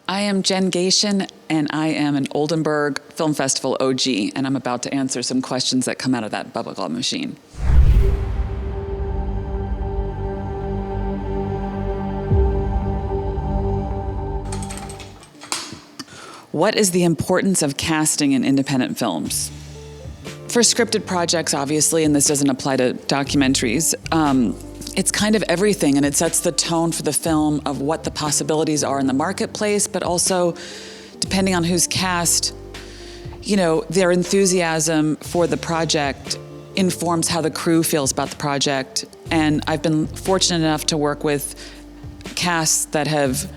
I am Jen Gatien, and I am an Oldenburg Film Festival OG, and I'm about to answer some questions that come out of that bubblegum machine. What is the importance of casting in independent films? For scripted projects, obviously, and this doesn't apply to documentaries, it's kind of everything, and it sets the tone for the film of what the possibilities are in the marketplace, but also, depending on who's cast, their enthusiasm for the project informs how the crew feels about the project. And I've been fortunate enough to work with casts that have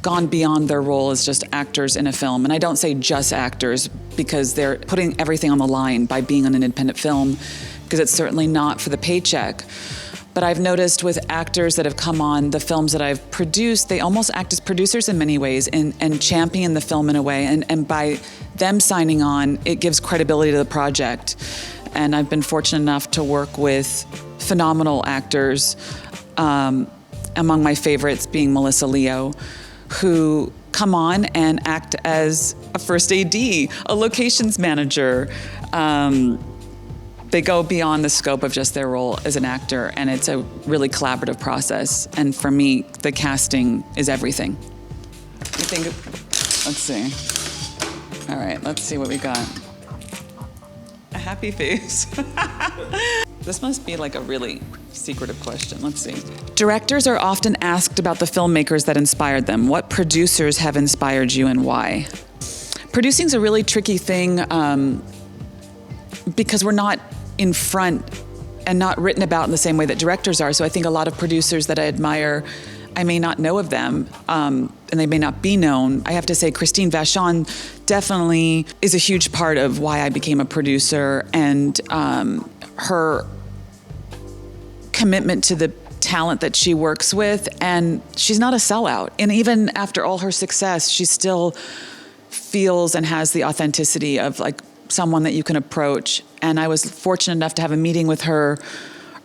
gone beyond their role as just actors in a film. And I don't say just actors because they're putting everything on the line by being on an independent film, because it's certainly not for the paycheck. But I've noticed with actors that have come on the films that I've produced, they almost act as producers in many ways and champion the film in a way. And by them signing on, it gives credibility to the project. And I've been fortunate enough to work with phenomenal actors, among my favorites being Melissa Leo, who come on and act as a first AD, a locations manager. They go beyond the scope of just their role as an actor, and it's a really collaborative process. And for me, the casting is everything. Let's see. All right, let's see what we got. A happy face. This must be like a really secretive question. Let's see. Directors are often asked about the filmmakers that inspired them. What producers have inspired you and why? Producing is a really tricky thing because we're not in front and not written about in the same way that directors are. So I think a lot of producers that I admire, I may not know of them, and they may not be known. I have to say Christine Vachon definitely is a huge part of why I became a producer, and her commitment to the talent that she works with, and she's not a sellout. And even after all her success, she still feels and has the authenticity of like someone that you can approach. And I was fortunate enough to have a meeting with her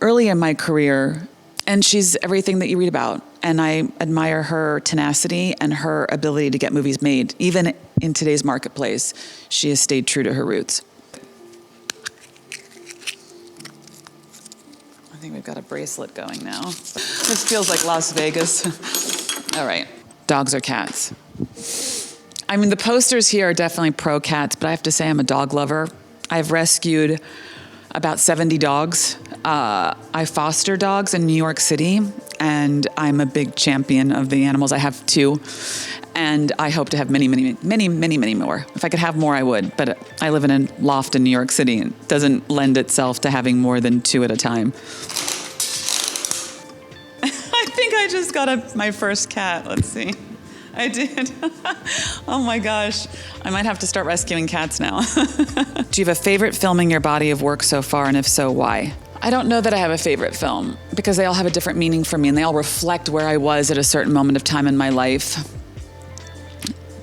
early in my career, and she's everything that you read about. And I admire her tenacity and her ability to get movies made. Even in today's marketplace, she has stayed true to her roots. I think we've got a bracelet going now. This feels like Las Vegas. All right, dogs or cats? I mean, the posters here are definitely pro cats, but I have to say I'm a dog lover. I've rescued about 70 dogs. I foster dogs in New York City, and I'm a big champion of the animals. I have 2, and I hope to have many, many, many, many, many more. If I could have more, I would, but I live in a loft in New York City, and it doesn't lend itself to having more than 2 at a time. I think I just got my first cat. Let's see. I did. Oh my gosh. I might have to start rescuing cats now. Do you have a favorite film in your body of work so far, and if so, why? I don't know that I have a favorite film, because they all have a different meaning for me, and they all reflect where I was at a certain moment of time in my life.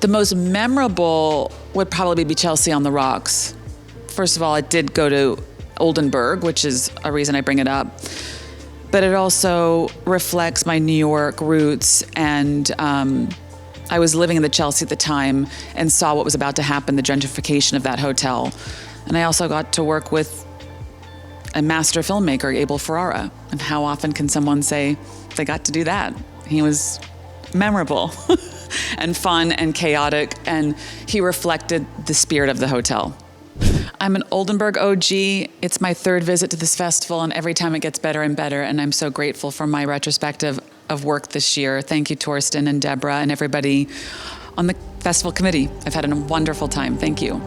The most memorable would probably be Chelsea on the Rocks. First of all, it did go to Oldenburg, which is a reason I bring it up. But it also reflects my New York roots, and I was living in the Chelsea at the time and saw what was about to happen, the gentrification of that hotel. And I also got to work with a master filmmaker, Abel Ferrara. And how often can someone say they got to do that? He was memorable and fun and chaotic, and he reflected the spirit of the hotel. I'm an Oldenburg OG. It's my 3rd visit to this festival, and every time it gets better and better, and I'm so grateful for my retrospective of work this year. Thank you, Torsten and Deborah and everybody on the festival committee. I've had a wonderful time. Thank you.